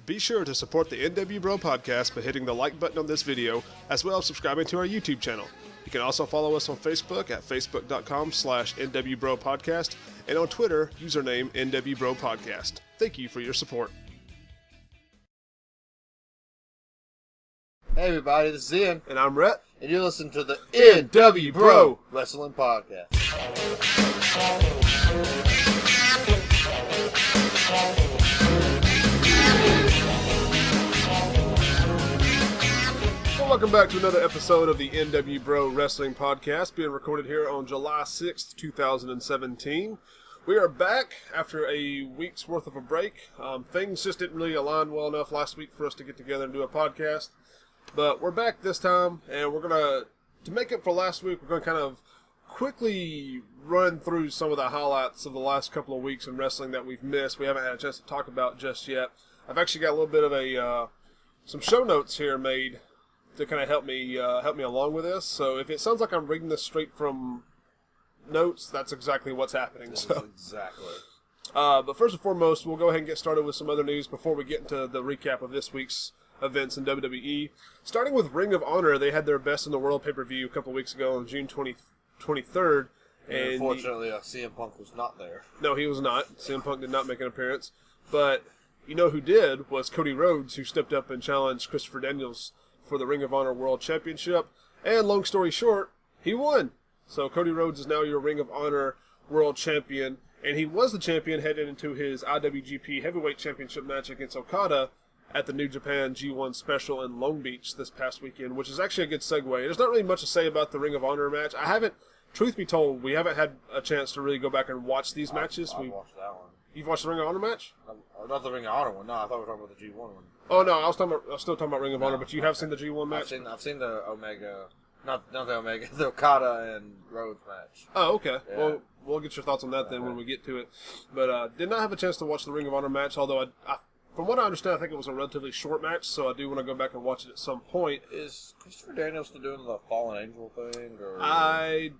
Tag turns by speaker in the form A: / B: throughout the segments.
A: Be sure to support the n.W.bro podcast by hitting the like button on this video, as well as subscribing to our YouTube channel. You can also follow us on Facebook at facebook.com/n.w.bro podcast and on Twitter, username n.w.bro podcast. Thank you for your support.
B: Hey everybody, this is Ian.
A: And I'm Rhett.
B: And you're listening to the n.w.bro Wrestling Podcast.
A: Well, welcome back to another episode of the n.w.bro Wrestling Podcast, being recorded here on July 6th, 2017. We are back after a week's worth of a break. Things just didn't really align well enough last week for us to get together and do a podcast. But we're back this time, and we're going to make up for last week, we're going to kind of quickly run through some of the highlights of the last couple of weeks in wrestling that we've missed. We haven't had a chance to talk about just yet. I've actually got a little bit of some show notes here made to kind of help me along with this. So if it sounds like I'm reading this straight from notes, that's exactly what's happening.
B: Exactly.
A: But first and foremost, we'll go ahead and get started with some other news before we get into the recap of this week's events in WWE. Starting with Ring of Honor, they had their Best in the World pay-per-view a couple weeks ago on June 23rd.
B: And unfortunately, CM Punk was not there.
A: No, he was not. CM Punk did not make an appearance. But you know who did was Cody Rhodes, who stepped up and challenged Christopher Daniels for the Ring of Honor World Championship. And long story short, he won. So Cody Rhodes is now your Ring of Honor World Champion. And he was the champion heading into his IWGP Heavyweight Championship match against Okada at the New Japan G1 Special in Long Beach this past weekend, which is actually a good segue. There's not really much to say about the Ring of Honor match. Truth be told, we haven't had a chance to really go back and watch these matches.
B: I watched that one.
A: You've watched the Ring of Honor match?
B: Not the Ring of Honor one. No, I thought we were talking about the G1 one.
A: Oh no, I was still talking about Ring of Honor, but you have seen the G1 match?
B: I've seen the Omega, not the Omega, the Okada and Rhodes match.
A: Oh, okay.
B: Yeah.
A: Well, we'll get your thoughts on that then when we get to it. But did not have a chance to watch the Ring of Honor match, although from what I understand, I think it was a relatively short match, so I do want to go back and watch it at some point.
B: Is Christopher Daniels still doing the Fallen Angel thing? Or?
A: I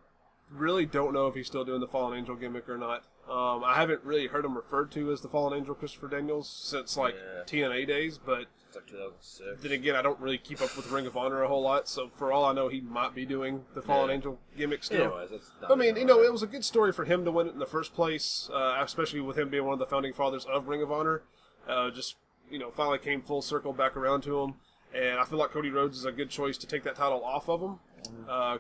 A: really don't know if he's still doing the Fallen Angel gimmick or not. I haven't really heard him referred to as the Fallen Angel Christopher Daniels since TNA days, but
B: it's like 2006.
A: Then again, I don't really keep up with Ring of Honor a whole lot, so for all I know, he might be doing the Fallen Angel gimmick still.
B: Anyways,
A: it was a good story for him to win it in the first place, especially with him being one of the founding fathers of Ring of Honor. Finally came full circle back around to him, and I feel like Cody Rhodes is a good choice to take that title off of him.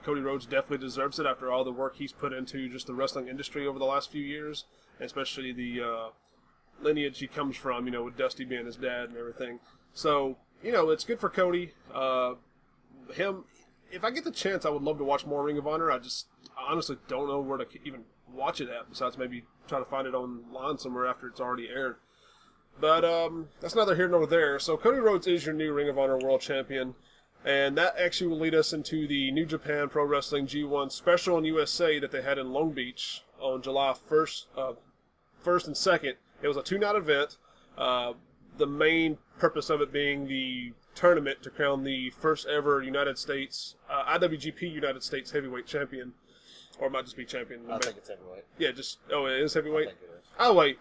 A: Cody Rhodes definitely deserves it after all the work he's put into just the wrestling industry over the last few years, especially the lineage he comes from, with Dusty being his dad and everything. So, it's good for Cody. If I get the chance, I would love to watch more Ring of Honor. I honestly don't know where to even watch it at, besides maybe try to find it online somewhere after it's already aired. But that's neither here nor there. So Cody Rhodes is your new Ring of Honor World Champion. And that actually will lead us into the New Japan Pro Wrestling G1 Special in USA that they had in Long Beach on July 1st and 2nd. It was a 2-night event. The main purpose of it being the tournament to crown the first ever IWGP United States Heavyweight Champion. Or it might just be champion.
B: I think it's heavyweight.
A: Yeah, it is heavyweight?
B: I think it is.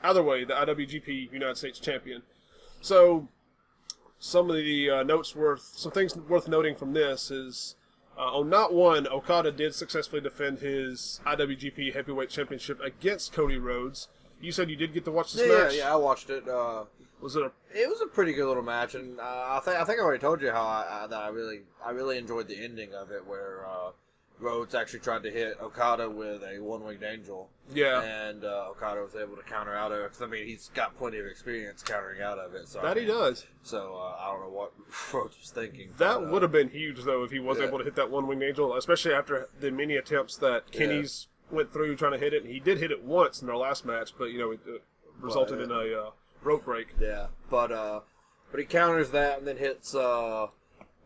A: Either way, the IWGP United States Champion. So, some things worth noting from this is, on Night 1, Okada did successfully defend his IWGP Heavyweight Championship against Cody Rhodes. You said you did get to watch this match?
B: Yeah, I watched it.
A: It was
B: a pretty good little match, and I think I already told you how I really enjoyed the ending of it, where Rhodes actually tried to hit Okada with a one-winged angel.
A: Yeah.
B: And Okada was able to counter out of it. Because, he's got plenty of experience countering out of it. So,
A: he does.
B: So, I don't know what Rhodes was thinking.
A: That would have been huge, though, if he was able to hit that one-winged angel, especially after the many attempts that Kenny's went through trying to hit it. And he did hit it once in their last match, but, it resulted in a rope break.
B: Yeah, but he counters that and then hits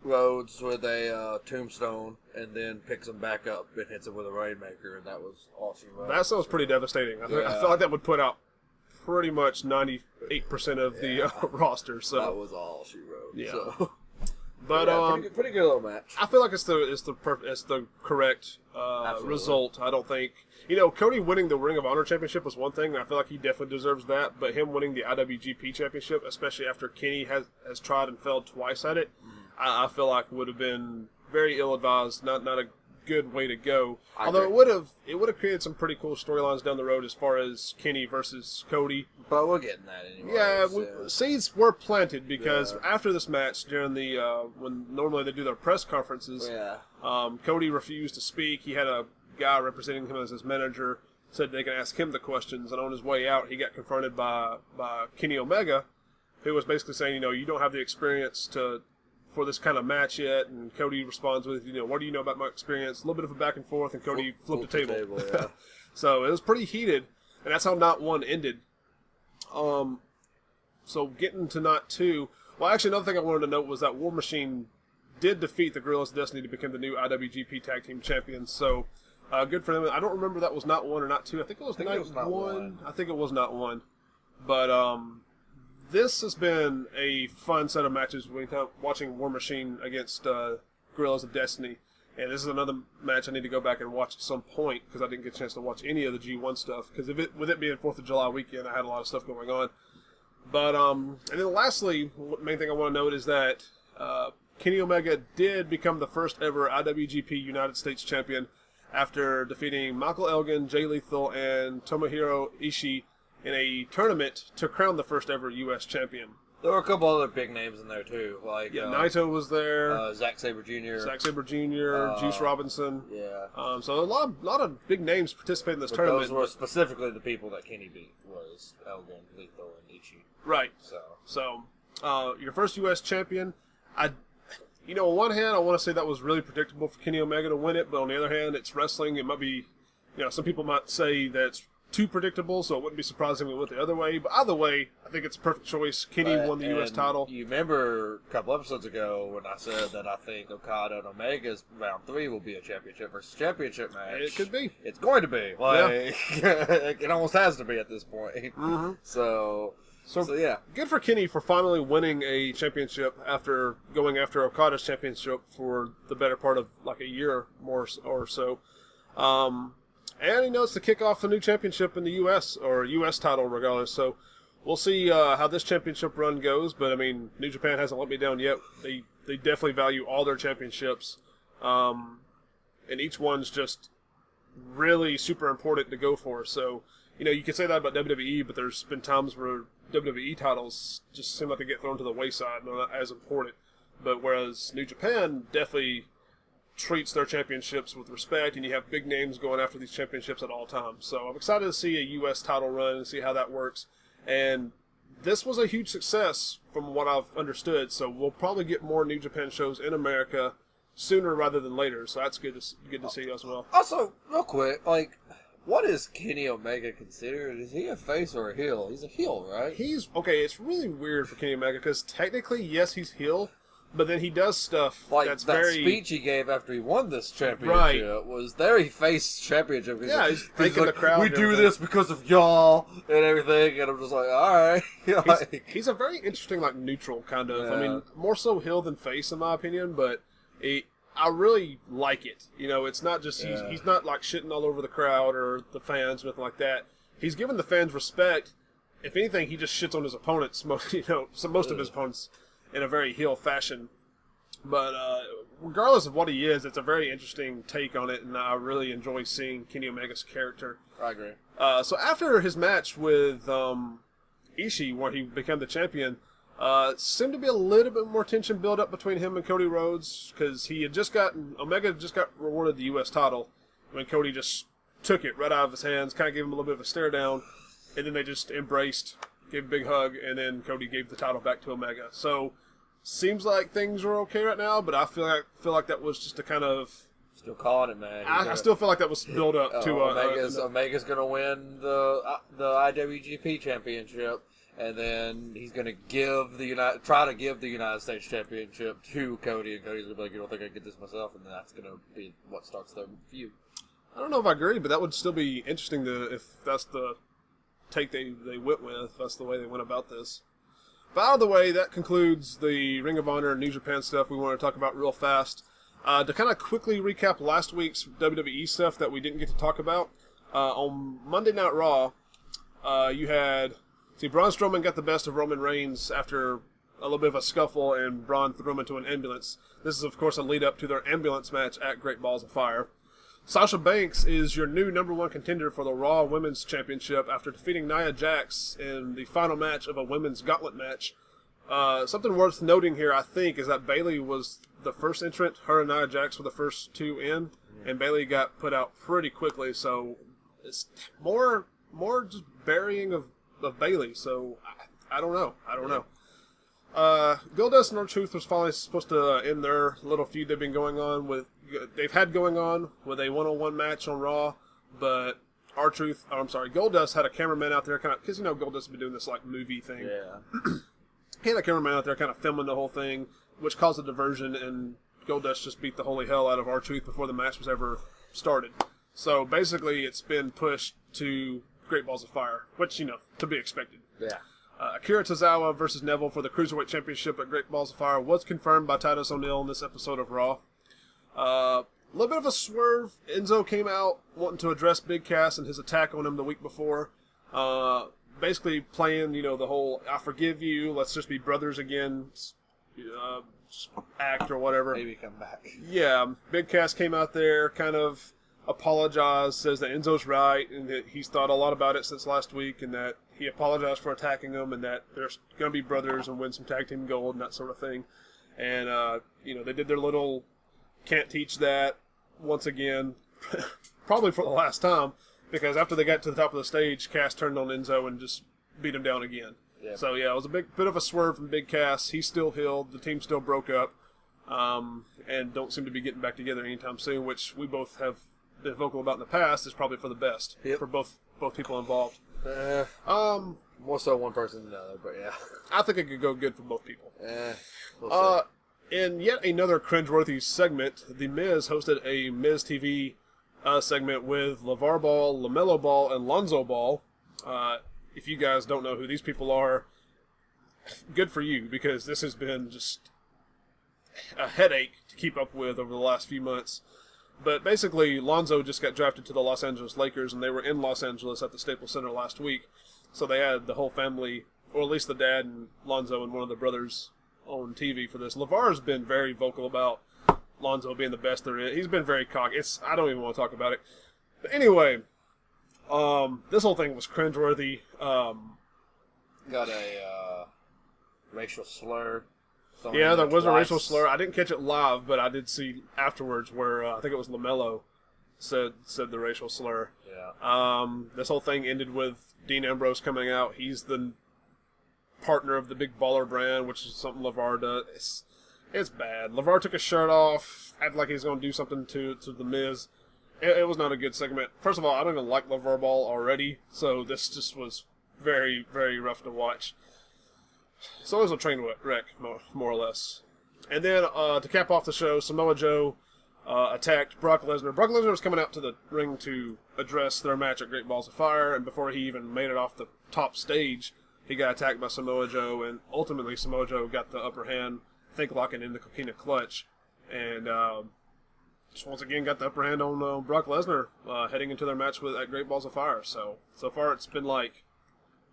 B: Rhodes with a tombstone, and then picks him back up and hits him with a Rainmaker, and that was all she wrote.
A: That sounds pretty devastating. I feel like that would put out pretty much 98% of the roster. So
B: that was all she wrote.
A: Yeah.
B: So.
A: But
B: pretty good little match.
A: I feel like it's the correct result. I don't think Cody winning the Ring of Honor Championship was one thing. And I feel like he definitely deserves that. But him winning the IWGP Championship, especially after Kenny has tried and failed twice at it, I feel like would have been very ill advised. Not a good way to go. Although it would have created some pretty cool storylines down the road as far as Kenny versus Cody.
B: But we'll get in that anyway.
A: Yeah, seeds were planted because after this match, during the when normally they do their press conferences, Cody refused to speak. He had a guy representing him as his manager, said they can ask him the questions, and on his way out, he got confronted by Kenny Omega, who was basically saying, you don't have the experience for this kind of match yet, and Cody responds with, what do you know about my experience? A little bit of a back and forth, and Cody flipped the table. So it was pretty heated, and that's how Knot 1 ended. So getting to Knot 2, well, actually another thing I wanted to note was that War Machine did defeat the Guerrillas of Destiny to become the new IWGP Tag Team Champions, so good for them. I don't remember that was Knot 1 or Knot 2. I think it was Knot 1. I think it was Knot 1. But, this has been a fun set of matches watching War Machine against Guerrillas of Destiny. And this is another match I need to go back and watch at some point because I didn't get a chance to watch any of the G1 stuff. Because with it being 4th of July weekend, I had a lot of stuff going on. But, and then lastly, the main thing I want to note is that Kenny Omega did become the first ever IWGP United States champion after defeating Michael Elgin, Jay Lethal, and Tomohiro Ishii in a tournament to crown the first ever U.S. champion.
B: There were a couple other big names in there too, like
A: Naito was there,
B: Zack Sabre Jr.,
A: Juice Robinson. So a lot of big names participated in this tournament.
B: Those were specifically the people that Kenny beat was Elgin, Lethal, and Ishii.
A: Right. So your first U.S. champion. On one hand, I want to say that was really predictable for Kenny Omega to win it, but on the other hand, it's wrestling. It might be, some people might say that's too predictable, so it wouldn't be surprising if it went the other way. But either way, I think it's a perfect choice. Kenny won the U.S. title.
B: You remember a couple episodes ago when I said that I think Okada and Omega's round 3 will be a championship versus championship match.
A: It could be.
B: It's going to be. It almost has to be at this point.
A: Mm-hmm.
B: So yeah.
A: Good for Kenny for finally winning a championship after going after Okada's championship for the better part of like a year more or so. And it's to kick off a new championship in the U.S. or U.S. title regardless. So we'll see how this championship run goes. But, I mean, New Japan hasn't let me down yet. They definitely value all their championships. And each one's just really super important to go for. So, you can say that about WWE, but there's been times where WWE titles just seem like they get thrown to the wayside and are not as important. But whereas New Japan definitely treats their championships with respect, and you have big names going after these championships at all times. So I'm excited to see a U.S. title run and see how that works. And this was a huge success from what I've understood, so we'll probably get more New Japan shows in America sooner rather than later. So that's good to see as well.
B: Also, real quick, what is Kenny Omega considered? Is he a face or a heel? He's a heel, right?
A: It's really weird for Kenny Omega because technically, yes, he's heel. But then he does stuff that's
B: that
A: very...
B: speech he gave after he won this championship was there. He faced championship.
A: He's thanking the crowd.
B: We do this because of y'all and everything. And I'm just like, all right.
A: He's a very interesting, neutral kind of. I mean, more so heel than face in my opinion. But I really like it. It's not just he's not shitting all over the crowd or the fans or anything like that. He's giving the fans respect. If anything, he just shits on his opponents. Most of his opponents. In a very heel fashion. But regardless of what he is, it's a very interesting take on it, and I really enjoy seeing Kenny Omega's character.
B: I agree.
A: So after his match with Ishii, where he became the champion, seemed to be a little bit more tension build up between him and Cody Rhodes, because Omega had just got rewarded the U.S. title, when Cody just took it right out of his hands, kind of gave him a little bit of a stare down, and then they just embraced, gave a big hug, and then Cody gave the title back to Omega. So, seems like things are okay right now, but I feel like that was just a kind of...
B: Still calling it, man.
A: I still feel like that was built up to...
B: Omega's going to win the IWGP Championship, and then he's going to try to give the United States Championship to Cody, and Cody's going to be like, you don't think I can get this myself, and then that's going to be what starts the feud.
A: I don't know if I agree, but that would still be interesting if that's the take they went with. That's the way they went about this. But out of the way, that concludes the Ring of Honor and New Japan stuff we want to talk about real fast. To kind of quickly recap last week's WWE stuff that we didn't get to talk about, on Monday Night Raw, you had... See, Braun Strowman got the best of Roman Reigns after a little bit of a scuffle, and Braun threw him into an ambulance. This is, of course, a lead-up to their ambulance match at Great Balls of Fire. Sasha Banks is your new #1 contender for the Raw Women's Championship after defeating Nia Jax in the final match of a women's gauntlet match. Something worth noting here, I think, is that Bayley was the first entrant. Her and Nia Jax were the first two in, and Bayley got put out pretty quickly, so it's more just burying of Bayley, so I don't know. Goldust and R-Truth was finally supposed to end their little feud they've had going on with a one-on-one match on Raw, but Goldust had a cameraman out there because Goldust has been doing this like movie thing.
B: Yeah.
A: He had a cameraman out there kind of filming the whole thing, which caused a diversion, and Goldust just beat the holy hell out of R-Truth before the match was ever started. So basically it's been pushed to Great Balls of Fire, which, to be expected.
B: Yeah.
A: Akira Tozawa versus Neville for the Cruiserweight Championship at Great Balls of Fire was confirmed by Titus O'Neil in this episode of Raw. A little bit of a swerve. Enzo came out wanting to address Big Cass and his attack on him the week before. Basically playing, the whole, I forgive you, let's just be brothers again act or whatever.
B: Maybe come back.
A: Yeah, Big Cass came out there, kind of apologized, says that Enzo's right, and that he's thought a lot about it since last week, and that he apologized for attacking him, and that they're going to be brothers and win some tag team gold and that sort of thing. And, they did their little can't teach that once again, probably for the last time, because after they got to the top of the stage, Cass turned on Enzo and just beat him down again. Yep. So, yeah, it was a bit of a swerve from Big Cass. He's still healed. The team still broke up, and don't seem to be getting back together anytime soon, which we both have been vocal about in the past is probably for the best for both people involved.
B: More so one person than the other, but yeah.
A: I think it could go good for both people.
B: We'll see.
A: In yet another cringeworthy segment, The Miz hosted a Miz TV segment with LeVar Ball, LaMelo Ball, and Lonzo Ball. If you guys don't know who these people are, good for you, because this has been just a headache to keep up with over the last few months. But basically, Lonzo just got drafted to the Los Angeles Lakers, and they were in Los Angeles at the Staples Center last week. So they had the whole family, or at least the dad and Lonzo and one of the brothers on TV for this. LeVar's been very vocal about Lonzo being the best there is. He's been very cocky. I don't even want to talk about it. But anyway, this whole thing was cringeworthy.
B: Got a racial slur.
A: Yeah, there was a racial slur. I didn't catch it live, but I did see afterwards where I think it was LaMelo said the racial slur.
B: Yeah.
A: This whole thing ended with Dean Ambrose coming out. He's the partner of the Big Baller brand, which is something LeVar does. It's bad. LeVar took his shirt off, acted like he was going to do something to The Miz. It was not a good segment. First of all, I don't even like LeVar Ball already, so this just was very, very rough to watch. So it was a train wreck, more or less. And then, to cap off the show, Samoa Joe attacked Brock Lesnar. Brock Lesnar was coming out to the ring to address their match at Great Balls of Fire, and before he even made it off the top stage, he got attacked by Samoa Joe, and ultimately Samoa Joe got the upper hand, think locking in the Coquina Clutch, and just once again got the upper hand on Brock Lesnar heading into their match at Great Balls of Fire. So far it's been like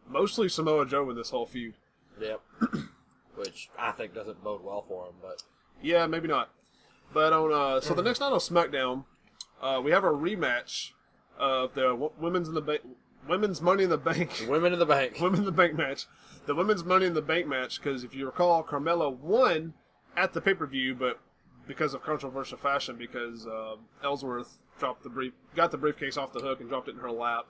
A: mostly Samoa Joe in this whole feud.
B: Yep. Which I think doesn't bode well for him, but
A: yeah, maybe not. But on so the next night on SmackDown, we have a rematch of the women's Money in the Bank.
B: Women in the Bank.
A: Women in the Bank match. The women's Money in the Bank match, because if you recall, Carmella won at the pay-per-view, but because of controversial fashion, because Ellsworth got the briefcase off the hook and dropped it in her lap.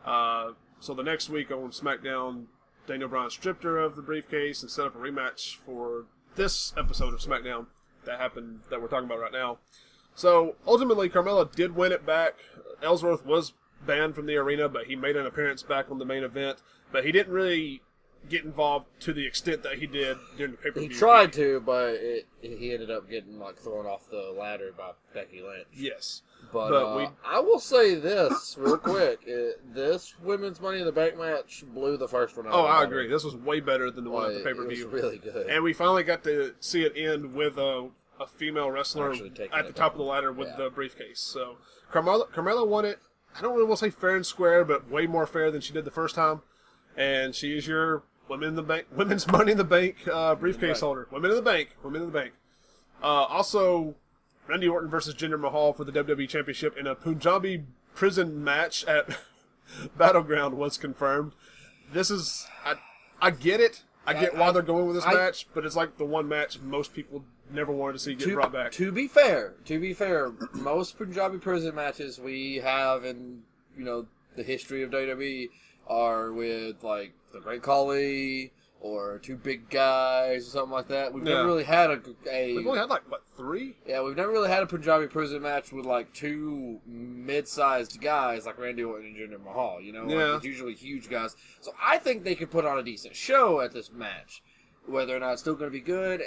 A: Mm-hmm. So the next week on SmackDown, Daniel Bryan stripped her of the briefcase and set up a rematch for this episode of SmackDown that we're talking about right now. So ultimately, Carmella did win it back. Ellsworth was banned from the arena, but he made an appearance back on the main event. But he didn't really get involved to the extent that he did during the pay-per-view.
B: He tried to, but he ended up getting thrown off the ladder by Becky Lynch.
A: Yes.
B: But I will say this real quick. This women's Money in the Bank match blew the first one out.
A: Oh, I agree. This was way better than the one at the pay-per-view.
B: It was really good.
A: And we finally got to see it end with a female wrestler at the top of the ladder with the briefcase. So Carmella won it. I don't really want to say fair and square, but way more fair than she did the first time. And she is your women's Money in the Bank briefcase holder. Women in the Bank. Also, Randy Orton versus Jinder Mahal for the WWE Championship in a Punjabi prison match at Battleground was confirmed. This is, I get it. I get why they're going with this match, but it's like the one match most people never wanted to see get brought back.
B: To be fair, most Punjabi prison matches we have in the history of WWE are with the Great Khali or two big guys or something like that. We've never really had
A: We've only had three?
B: Yeah, we've never really had a Punjabi prison match with two mid-sized guys like Randy Orton and Jinder Mahal. It's usually huge guys. So I think they could put on a decent show at this match. Whether or not it's still going to be good,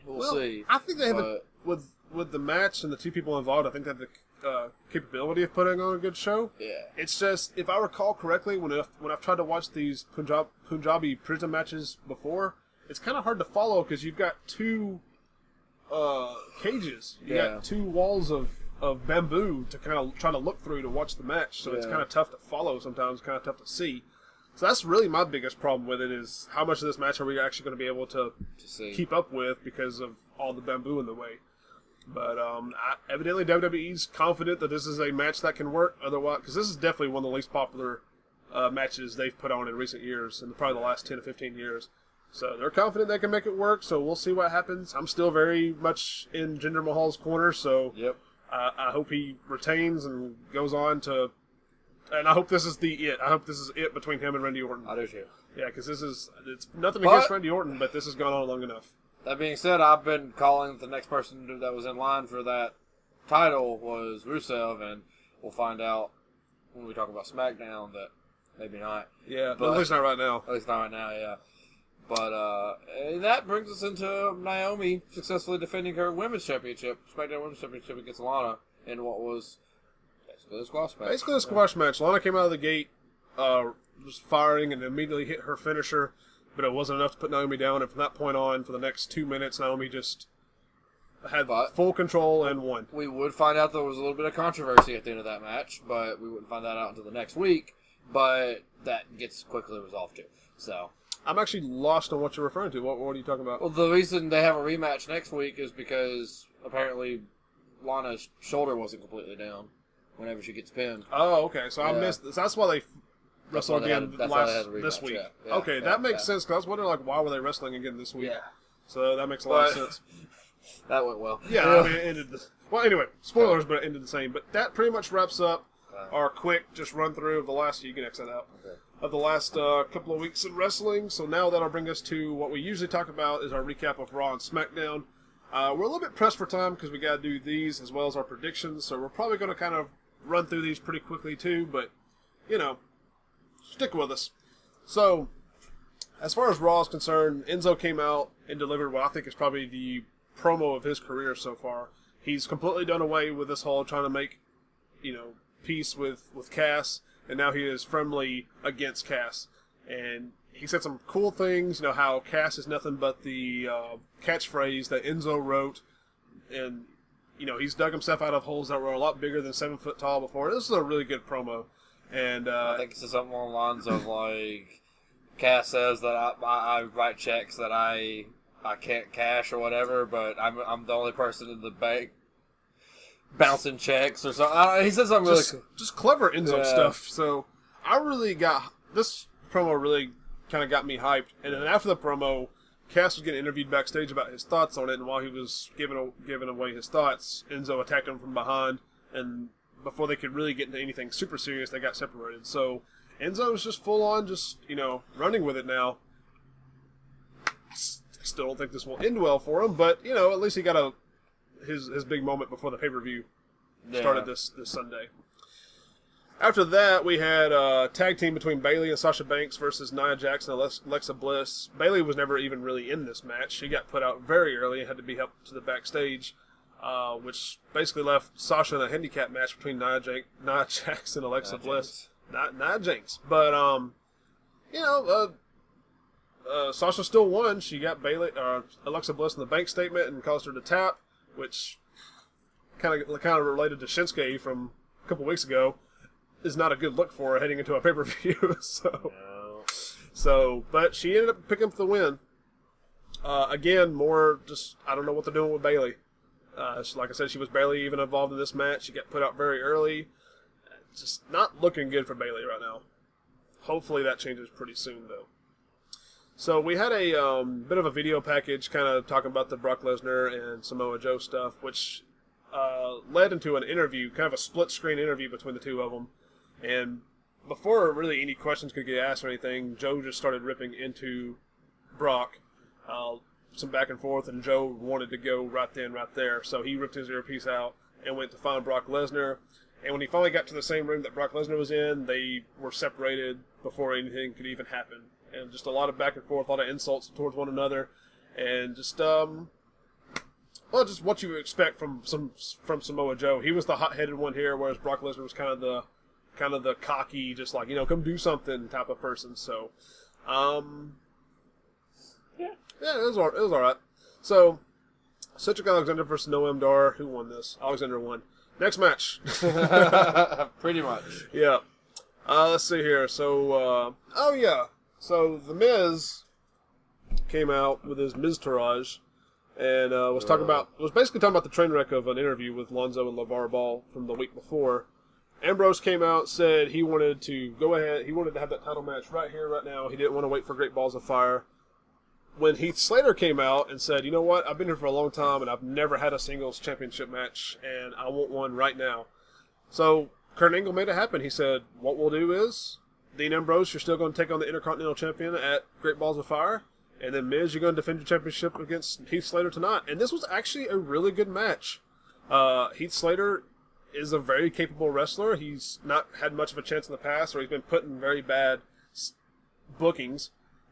B: we'll see.
A: I think they have with the match and the two people involved. I think they have the capability of putting on a good show.
B: Yeah.
A: It's just, if I recall correctly, when I've tried to watch these Punjabi prison matches before, it's kind of hard to follow because you've got two cages. You got two walls of bamboo to kind of try to look through to watch the match. So it's kind of tough to follow sometimes, kind of tough to see. So that's really my biggest problem with it is how much of this match are we actually going to be able to keep up with because of all the bamboo in the way. But evidently WWE's confident that this is a match that can work. Otherwise, because this is definitely one of the least popular matches they've put on in recent years, in probably the last 10 to 15 years. So they're confident they can make it work. So we'll see what happens. I'm still very much in Jinder Mahal's corner. So I hope he retains and goes on to. And I hope this is I hope this is it between him and Randy Orton.
B: I do too.
A: Yeah, because it's nothing against Randy Orton, but this has gone on long enough.
B: That being said, I've been calling the next person that was in line for that title was Rusev, and we'll find out when we talk about SmackDown that maybe not.
A: Yeah, but at least not right now.
B: At least not right now, yeah. But and that brings us into Naomi successfully defending her Women's Championship, SmackDown Women's Championship against Lana in what was basically a squash match.
A: Basically a squash match. Lana came out of the gate just firing and immediately hit her finisher. But it wasn't enough to put Naomi down, and from that point on, for the next 2 minutes, Naomi just had full control and won.
B: We would find out there was a little bit of controversy at the end of that match, but we wouldn't find that out until the next week. But that gets quickly resolved too. So
A: I'm actually lost on what you're referring to. What are you talking about?
B: Well, the reason they have a rematch next week is because apparently Lana's shoulder wasn't completely down whenever she gets pinned.
A: Oh, okay. So I missed this. That's why they wrestle again this week.
B: Yeah.
A: Okay, that makes sense, because I was wondering, why were they wrestling again this week?
B: Yeah.
A: So that makes a lot of sense.
B: That went well.
A: Yeah, I mean, it ended well, anyway, spoilers, but it ended the same. But that pretty much wraps up our quick just run through of the last, you can X that out, of the last couple of weeks in wrestling. So now that'll bring us to what we usually talk about is our recap of Raw and SmackDown. We're a little bit pressed for time because we got to do these as well as our predictions. So we're probably going to kind of run through these pretty quickly too, but, stick with us. So, as far as Raw is concerned, Enzo came out and delivered what I think is probably the promo of his career so far. He's completely done away with this whole trying to make, peace with Cass, and now he is firmly against Cass. And he said some cool things, how Cass is nothing but the catchphrase that Enzo wrote, and, he's dug himself out of holes that were a lot bigger than 7 foot tall before. This is a really good promo. And I
B: think it's something along the lines of Cass says that I write checks that I can't cash or whatever, but I'm the only person in the bank bouncing checks or something. He said something
A: just clever Enzo stuff. So I really got this promo really kind of got me hyped. And then after the promo, Cass was getting interviewed backstage about his thoughts on it, and while he was giving away his thoughts, Enzo attacked him from behind, and before they could really get into anything super serious, they got separated. So Enzo's just full on, running with it now. Still don't think this will end well for him, but at least he got his big moment before the pay-per-view started this Sunday. After that, we had a tag team between Bayley and Sasha Banks versus Nia Jax and Alexa Bliss. Bayley was never even really in this match. She got put out very early and had to be helped to the backstage, which basically left Sasha in a handicap match between Nia Jax and Alexa Bliss. Nia Jax. But, Sasha still won. She got Alexa Bliss in the bank statement and caused her to tap, which kind of related to Shinsuke from a couple weeks ago. Is not a good look for her heading into a pay-per-view. But she ended up picking up the win. Again, more just, I don't know what they're doing with Bayley. Like I said, she was barely even involved in this match. She got put out very early. Just not looking good for Bayley right now. Hopefully that changes pretty soon, though. So we had a bit of a video package kind of talking about the Brock Lesnar and Samoa Joe stuff, which led into an interview, kind of a split-screen interview between the two of them. And before really any questions could get asked or anything, Joe just started ripping into Brock. Some back and forth, and Joe wanted to go right then, right there. So he ripped his earpiece out and went to find Brock Lesnar. And when he finally got to the same room that Brock Lesnar was in, they were separated before anything could even happen. And just a lot of back and forth, a lot of insults towards one another. And just, just what you would expect from Samoa Joe. He was the hot-headed one here, whereas Brock Lesnar was kind of the cocky, just like, come do something type of person. So, yeah, it was all right. So, Cedric Alexander versus Noam Dar. Who won this? Alexander won. Next match.
B: Pretty much.
A: Yeah. Let's see here. So, So, The Miz came out with his Miztourage and was basically talking about the train wreck of an interview with Lonzo and LeVar Ball from the week before. Ambrose came out, said he wanted to go ahead. He wanted to have that title match right here, right now. He didn't want to wait for Great Balls of Fire. When Heath Slater came out and said, you know what, I've been here for a long time and I've never had a singles championship match and I want one right now. So Kurt Angle made it happen. He said, what we'll do is, Dean Ambrose, you're still going to take on the Intercontinental Champion at Great Balls of Fire. And then Miz, you're going to defend your championship against Heath Slater tonight. And this was actually a really good match. Heath Slater is a very capable wrestler. He's not had much of a chance in the past, or he's been put in very bad bookings.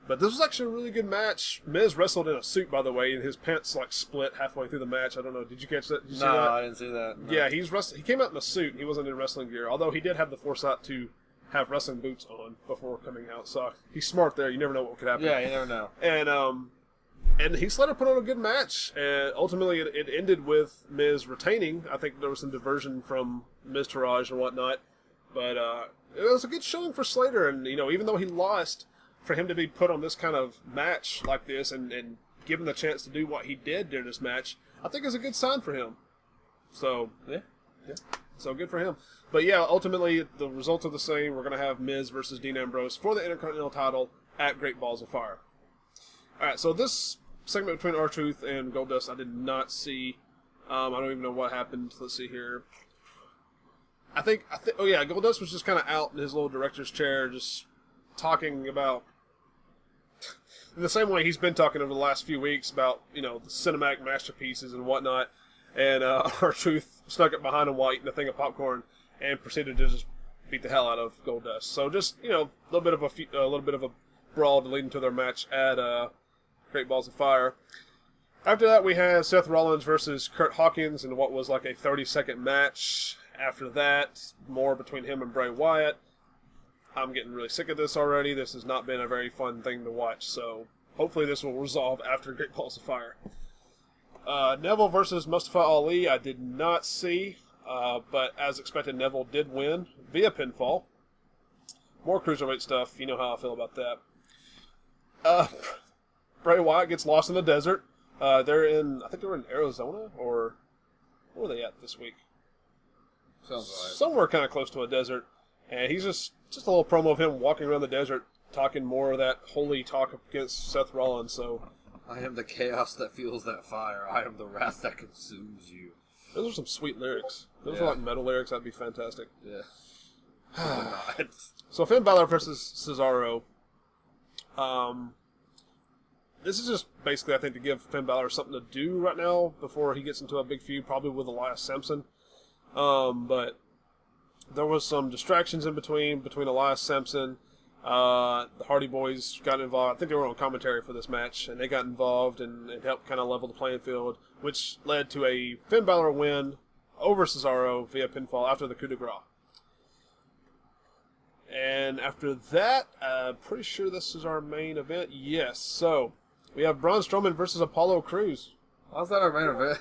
A: But this was actually a really good match. Miz wrestled in a suit, by the way, and his pants split halfway through the match. I don't know. Did you catch that? Did you see that?
B: No, I didn't see that. No.
A: Yeah, he came out in a suit. He wasn't in wrestling gear, although he did have the foresight to have wrestling boots on before coming out. So he's smart there. You never know what could happen.
B: Yeah, you never know.
A: And Heath Slater put on a good match, and ultimately it ended with Miz retaining. I think there was some diversion from Miztourage and whatnot, but it was a good showing for Slater. And even though he lost, for him to be put on this kind of match like this and given the chance to do what he did during this match, I think is a good sign for him. So yeah. So good for him. But yeah, ultimately the results are the same. We're going to have Miz versus Dean Ambrose for the Intercontinental title at Great Balls of Fire. All right, so this segment between R-Truth and Goldust I did not see. I don't even know what happened. Let's see here. I think. Oh yeah, Goldust was just kind of out in his little director's chair, just talking about, in the same way he's been talking over the last few weeks about the cinematic masterpieces and whatnot. And R-Truth snuck it behind him while eating a thing of popcorn and proceeded to just beat the hell out of Goldust. So just a little bit of a brawl to lead into their match at Great Balls of Fire. After that, we had Seth Rollins versus Kurt Hawkins in what was like a 30-second match. After that, more between him and Bray Wyatt. I'm getting really sick of this already. This has not been a very fun thing to watch, so hopefully this will resolve after Great Balls of Fire. Neville versus Mustafa Ali, I did not see, but as expected, Neville did win via pinfall. More cruiserweight stuff, you know how I feel about that. Bray Wyatt gets lost in the desert. I think they were in Arizona, or where were they at this week?
B: Sounds right.
A: Somewhere kind of close to a desert, and he's just a little promo of him walking around the desert, talking more of that holy talk against Seth Rollins. So,
B: I am the chaos that fuels that fire. I am the wrath that consumes you.
A: Those are some sweet lyrics. Those are like metal lyrics. That'd be fantastic.
B: Yeah.
A: So Finn Balor versus Cesaro. This is just basically, I think, to give Finn Balor something to do right now before he gets into a big feud, probably with Elias Sampson. But there was some distractions in between Elias Sampson. The Hardy Boys got involved. I think they were on commentary for this match, and they got involved and helped kind of level the playing field, which led to a Finn Balor win over Cesaro via pinfall after the coup de grace. And after that, pretty sure this is our main event. Yes, so we have Braun Strowman versus Apollo Crews.
B: How's that our main event?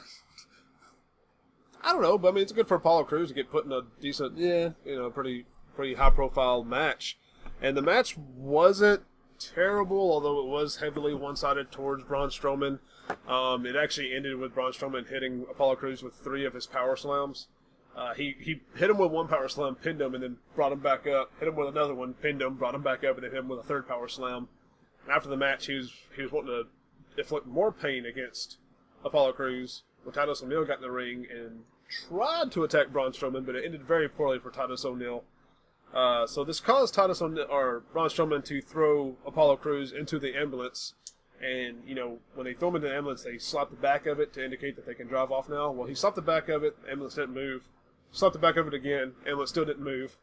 A: I don't know, but I mean, it's good for Apollo Crews to get put in a decent, pretty high-profile match. And the match wasn't terrible, although it was heavily one-sided towards Braun Strowman. It actually ended with Braun Strowman hitting Apollo Crews with 3 of his power slams. He hit him with 1 power slam, pinned him, and then brought him back up. Hit him with another one, pinned him, brought him back up, and then hit him with a 3rd power slam. And after the match, he was wanting to inflict more pain against Apollo Crews. When Titus O'Neil got in the ring and tried to attack Braun Strowman, but it ended very poorly for Titus O'Neil. So this caused Braun Strowman to throw Apollo Crews into the ambulance. And, when they throw him into the ambulance, they slap the back of it to indicate that they can drive off now. Well, he slapped the back of it, the ambulance didn't move. Slapped the back of it again, ambulance still didn't move.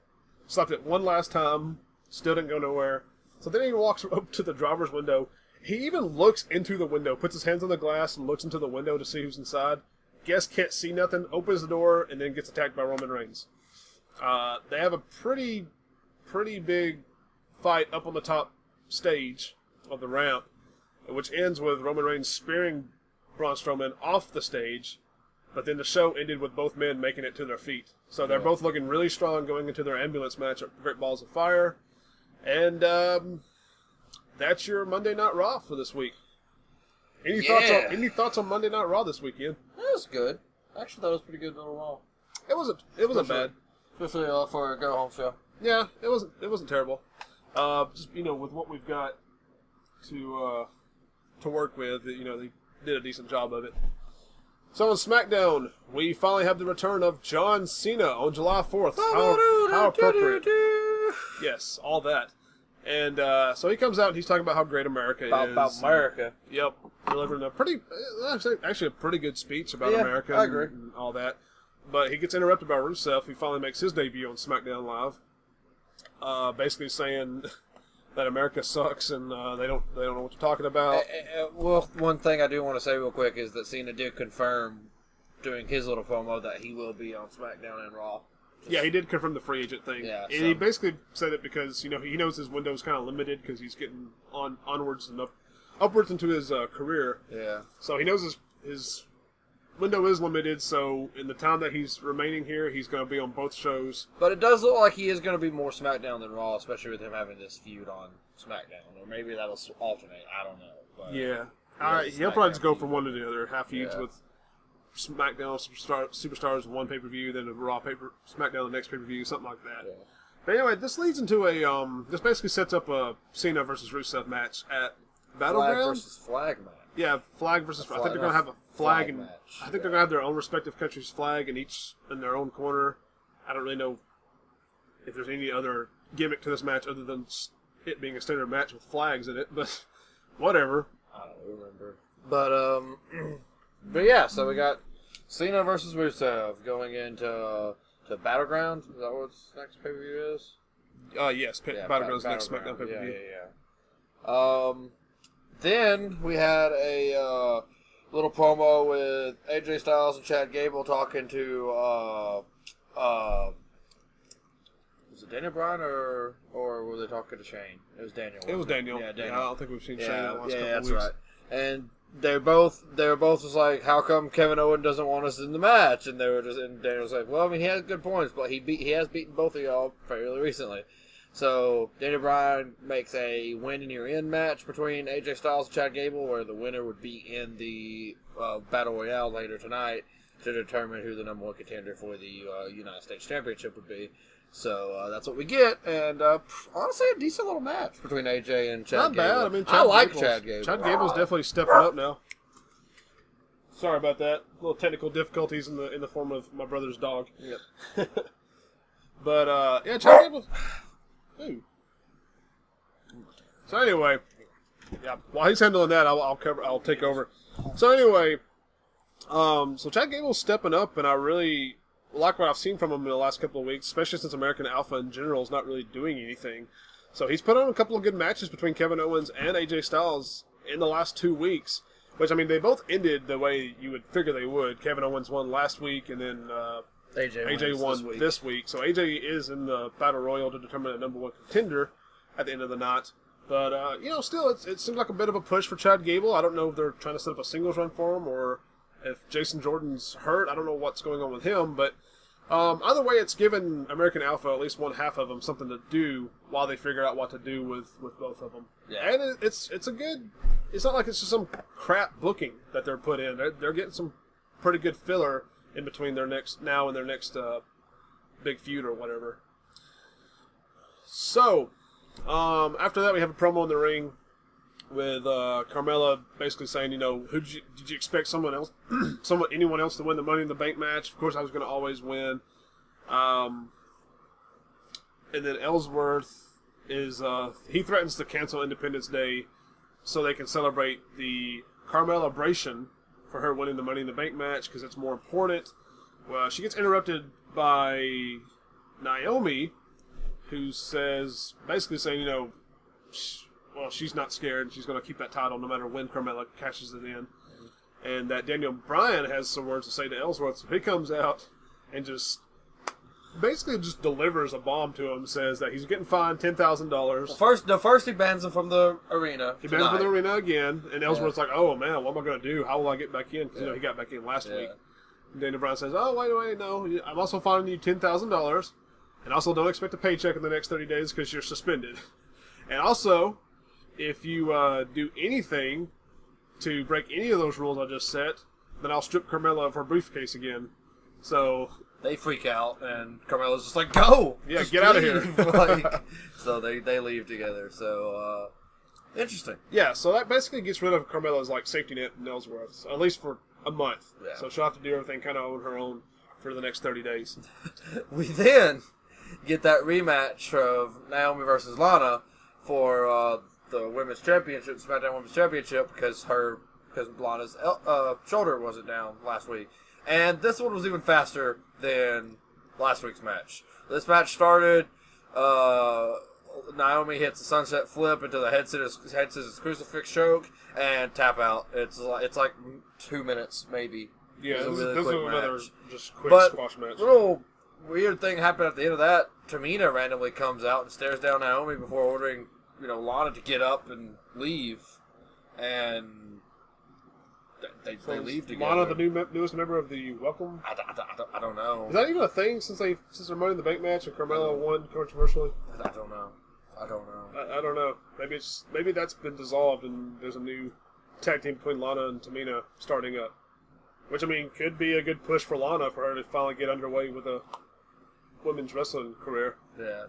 A: Slapped it one last time, still didn't go nowhere. So then he walks up to the driver's window. He even looks into the window, puts his hands on the glass and looks into the window to see who's inside. Guest can't see nothing, opens the door, and then gets attacked by Roman Reigns. They have a pretty big fight up on the top stage of the ramp, which ends with Roman Reigns spearing Braun Strowman off the stage, but then the show ended with both men making it to their feet. So they're both looking really strong going into their ambulance match at Great Balls of Fire. And that's your Monday Night Raw for this week. Any thoughts on Monday Night Raw this week, Ian?
B: It was good. Actually, that was pretty good little Raw.
A: It wasn't bad.
B: Especially for a go-home show.
A: Yeah, it wasn't terrible. Just with what we've got to work with, they did a decent job of it. So on SmackDown, we finally have the return of John Cena on July 4th. How appropriate. Yes, all that. And so he comes out and he's talking about how great America is.
B: About America.
A: Yep. Delivering a pretty good speech about America
B: I agree.
A: And all that. But he gets interrupted by Rusev, who finally makes his debut on SmackDown Live. Basically saying that America sucks and they don't know what they're talking about.
B: Well, one thing I do want to say real quick is that Cena did confirm during his little promo that he will be on SmackDown and Raw.
A: Yeah, he did confirm the free agent thing.
B: Yeah,
A: and he basically said it because, he knows his window is kind of limited because he's getting onwards and upwards into his career.
B: Yeah.
A: So he knows his window is limited, so in the time that he's remaining here, he's going to be on both shows.
B: But it does look like he is going to be more SmackDown than Raw, especially with him having this feud on SmackDown. Or maybe that'll alternate. I don't know. But
A: yeah. He'll probably just go from one to the other. Half feuds with SmackDown Superstars one pay-per-view, then a Raw SmackDown the next pay-per-view, something like that. Yeah. But anyway, this leads into this basically sets up a Cena versus Rusev match at Battleground.
B: Flag versus flag match.
A: Yeah, flag versus flag. I think they're going to have a flag match. I think they're going to have their own respective country's flag in their own corner. I don't really know if there's any other gimmick to this match other than it being a standard match with flags in it, but whatever.
B: I don't remember. But yeah, so we got Cena versus Rusev going into Battleground. Is that what next pay-per-view is?
A: Yes, Battleground's next SmackDown pay-per-view.
B: Yeah. Then we had a little promo with AJ Styles and Chad Gable talking to was it Daniel Bryan or were they talking to Shane? It was Daniel.
A: It was Daniel.
B: Yeah, Daniel.
A: Yeah, I don't think we've seen Shane in the last couple of weeks.
B: That's right. And they were both just like, how come Kevin Owens doesn't want us in the match? And Daniel was like, well, I mean, he has good points, but he has beaten both of y'all fairly recently. So Daniel Bryan makes a win and you're in match between AJ Styles and Chad Gable, where the winner would be in the Battle Royale later tonight to determine who the number one contender for the United States Championship would be. So that's what we get, and honestly, a decent little match between AJ and Chad Gable.
A: Not bad. I mean,
B: I like Chad Gable.
A: Chad Gable's definitely stepping up now. Sorry about that. Little technical difficulties in the form of my brother's dog.
B: Yep.
A: But yeah, Chad Gable. Ooh. So anyway, yeah. While he's handling that, I'll take over. So anyway, so Chad Gable's stepping up, and I really like what I've seen from him in the last couple of weeks, especially since American Alpha in general is not really doing anything. So he's put on a couple of good matches between Kevin Owens and AJ Styles in the last 2 weeks, which, I mean, they both ended the way you would figure they would. Kevin Owens won last week, and then AJ won this week. So AJ is in the Battle Royal to determine the #1 contender at the end of the night. But, still, it seems like a bit of a push for Chad Gable. I don't know if they're trying to set up a singles run for him or if Jason Jordan's hurt. I don't know what's going on with him. But either way, it's given American Alpha, at least one half of them, something to do while they figure out what to do with both of them. Yeah. And it's a good... It's not like it's just some crap booking that they're put in. They're getting some pretty good filler in between their next big feud or whatever. So... after that, we have a promo in the ring with Carmella basically saying, did you expect anyone else to win the Money in the Bank match? Of course, I was going to always win. And then Ellsworth he threatens to cancel Independence Day so they can celebrate the Carmella-bration for her winning the Money in the Bank match because it's more important. Well, she gets interrupted by Naomi, who basically saying, she's not scared and she's going to keep that title no matter when Carmella cashes it in. And that Daniel Bryan has some words to say to Ellsworth, so he comes out and basically delivers a bomb to him, says that he's getting fined $10,000.
B: First he bans him from the arena.
A: He bans him from the arena again, and Ellsworth's like, oh man, what am I going to do? How will I get back in? Because he got back in last week. And Daniel Bryan says, oh, wait, no, I'm also fining you $10,000. And also, don't expect a paycheck in the next 30 days because you're suspended. And also, if you do anything to break any of those rules I just set, then I'll strip Carmella of her briefcase again. So
B: they freak out, and Carmella's just like, go!
A: Yeah,
B: just
A: get out of here.
B: So they leave together. So, interesting.
A: Yeah, so that basically gets rid of Carmella's safety net in Ellsworth, at least for a month. Yeah. So she'll have to do everything kind of on her own for the next 30 days.
B: We then get that rematch of Naomi versus Lana for the Women's Championship, SmackDown Women's Championship, because Lana's shoulder wasn't down last week. And this one was even faster than last week's match. This match started, Naomi hits a sunset flip into the head scissors crucifix choke and tap out. It's like 2 minutes maybe.
A: Yeah, this is another just quick squash match.
B: Little weird thing happened at the end of that. Tamina randomly comes out and stares down Naomi before ordering, Lana to get up and leave, and they leave together.
A: Lana, the newest member of the Welcome.
B: I don't know.
A: Is that even a thing since their Money in the Bank match and Carmella won controversially?
B: I don't know.
A: I don't know. Maybe that's been dissolved and there's a new tag team between Lana and Tamina starting up. Which, could be a good push for Lana for her to finally get underway with a women's wrestling career.
B: Yeah.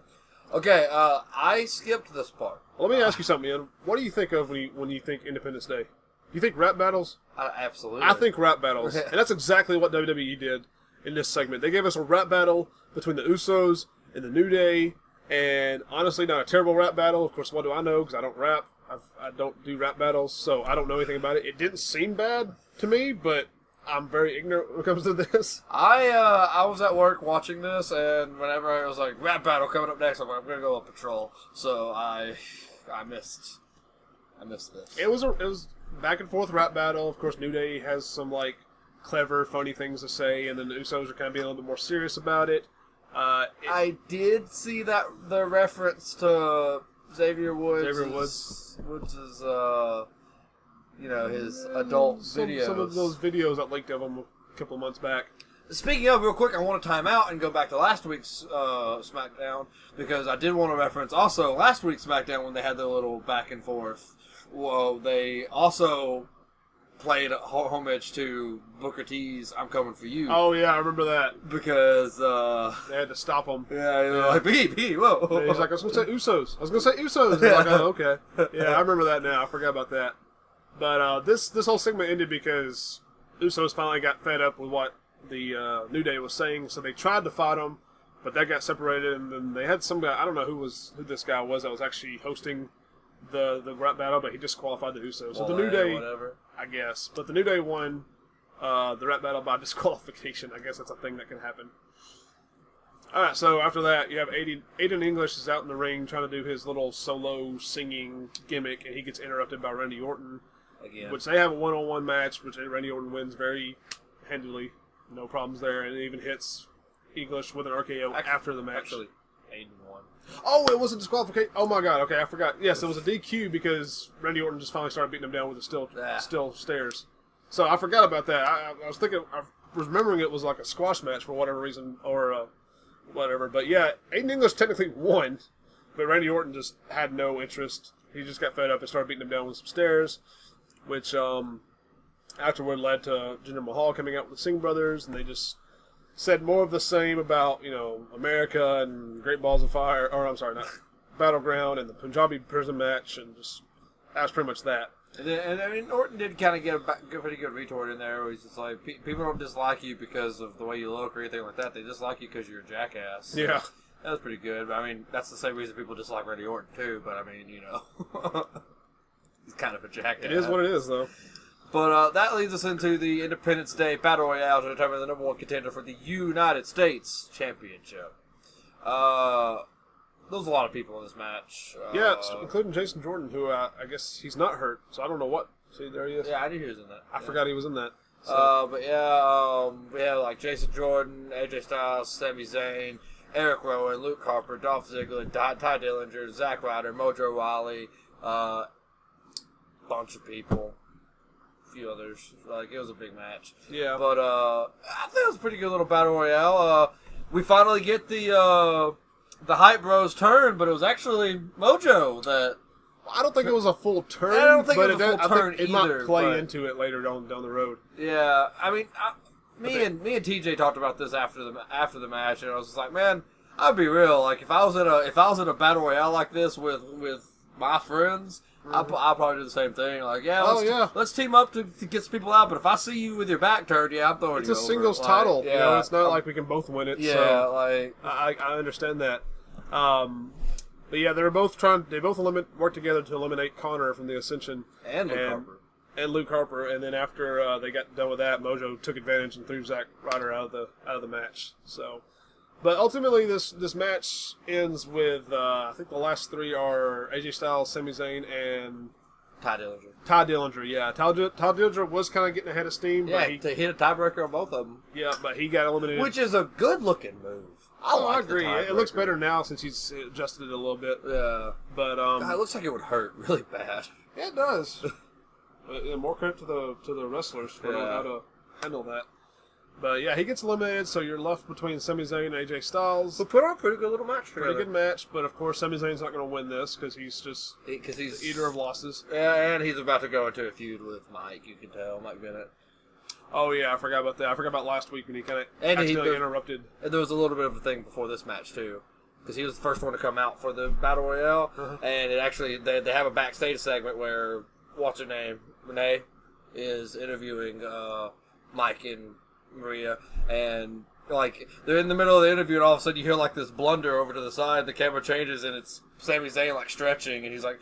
B: Okay, I skipped this part.
A: Well, let me ask you something, Ian. What do you think of when you think Independence Day? Do you think rap battles?
B: Absolutely.
A: I think rap battles. And that's exactly what WWE did in this segment. They gave us a rap battle between the Usos and the New Day. And honestly, not a terrible rap battle. Of course, what do I know? Because I don't rap. I don't do rap battles, so I don't know anything about it. It didn't seem bad to me, but I'm very ignorant when it comes to this.
B: I was at work watching this, and whenever I was like, rap battle coming up next, I'm like, I'm going to go on patrol. So I missed this. It
A: was back and forth rap battle. Of course, New Day has some clever, funny things to say, and then the Usos are kind of being a little bit more serious about it.
B: I did see the reference to Xavier Woods' his adult videos.
A: Some of those videos that leaked of him a couple of months back.
B: Speaking of, real quick, I want to time out and go back to last week's SmackDown, because I did want to reference also last week's SmackDown when they had their little back and forth. Well, they also played homage to Booker T's "I'm Coming for You."
A: Oh yeah, I remember that,
B: because
A: they had to stop him.
B: Yeah, like whoa.
A: And he's like, I was going to say Usos. He's like, oh, okay. Yeah, I remember that now. I forgot about that. But this whole segment ended because Usos finally got fed up with what the New Day was saying, so they tried to fight him, but that got separated, and then they had some guy, I don't know who this guy was that was actually hosting the rap battle, but he disqualified the Usos. So the New Day,
B: whatever.
A: I guess, but the New Day won the rap battle by disqualification. I guess that's a thing that can happen. All right, so after that, you have Aiden English is out in the ring trying to do his little solo singing gimmick, and he gets interrupted by Randy Orton.
B: Again.
A: Which they have a one-on-one match, which Randy Orton wins very handily. No problems there, and it even hits English with an RKO after the match.
B: Actually, Aiden won.
A: Oh, it wasn't disqualification. Oh my God! Okay, I forgot. Yes, it was a DQ because Randy Orton just finally started beating him down with the steel stairs. So I forgot about that. I was thinking, I was remembering it was like a squash match for whatever reason, or whatever. But yeah, Aiden English technically won, but Randy Orton just had no interest. He just got fed up and started beating him down with some stairs, which afterward led to Jinder Mahal coming out with the Singh brothers, and they just said more of the same about, America and Great Balls of Fire, or I'm sorry, not Battleground and the Punjabi prison match, and just that was pretty much that.
B: And I mean, Orton did kind of get a pretty good retort in there, where he's just like, people don't dislike you because of the way you look or anything like that. They dislike you because you're a jackass. So
A: yeah.
B: That was pretty good. But, I mean, that's the same reason people dislike Randy Orton, too. But, I mean, he's kind of a jackass.
A: It is what it is, though.
B: But that leads us into the Independence Day Battle Royale to determine the number one contender for the United States Championship. There was a lot of people in this match.
A: Yeah, including Jason Jordan, who I guess he's not hurt, so I don't know what. See, there he is.
B: Yeah, I knew he was in that.
A: I forgot he was in that. So.
B: But yeah, we have like Jason Jordan, AJ Styles, Sami Zayn, Eric Rowan, Luke Harper, Dolph Ziggler, Ty Dillinger, Zack Ryder, Mojo Rawley, bunch of people. Few others. Like, it was a big match.
A: Yeah.
B: But I think it was a pretty good little battle royale. We finally get the Hype Bros turn, but it was actually Mojo that.
A: I don't think it was a full turn.
B: I don't think
A: but
B: it was a full turn
A: it
B: either.
A: might play into it later down the road.
B: Yeah, I mean, me and TJ talked about this after the match, and I was just like, man, I'd be real. Like, if I was in a battle royale like this with my friends. I'll probably do the same thing. Like, let's team up to get some people out. But if I see you with your back turned, I'm throwing
A: it's
B: you
A: a
B: over.
A: singles title. Yeah, it's not like we can both win it.
B: Yeah,
A: so
B: like
A: I understand that. But yeah, they both work together to eliminate Connor from the Ascension
B: and Luke Harper.
A: And then after they got done with that, Mojo took advantage and threw Zack Ryder out of the match. So. But ultimately, this match ends with, I think the last three are AJ Styles, Sami Zayn, and
B: Ty Dillinger.
A: Ty Dillinger, yeah. Ty Dillinger was kind of getting ahead of steam.
B: Yeah,
A: but
B: he hit a tiebreaker on both of them.
A: Yeah, but he got eliminated.
B: Which is a good-looking move.
A: I agree. It looks better now since he's adjusted it a little bit.
B: Yeah.
A: But
B: God, it looks like it would hurt really bad.
A: Yeah, it does. But, more credit to the wrestlers for knowing how to handle that. But yeah, he gets eliminated, so you're left between Sami Zayn and AJ Styles.
B: We put on a pretty good little match together.
A: Pretty good match, but of course Sami Zayn's not going to win this because he's the eater of losses.
B: Yeah, and he's about to go into a feud with Mike. You can tell, Mike Bennett.
A: Oh yeah, I forgot about that. I forgot about last week when he kind of accidentally interrupted.
B: And there was a little bit of a thing before this match too, because he was the first one to come out for the Battle Royale, and it actually they have a backstage segment where what's her name, Renee, is interviewing Mike and Maria, and like they're in the middle of the interview, and all of a sudden you hear like this blunder over to the side. The camera changes, and it's Sami Zayn like stretching, and he was like,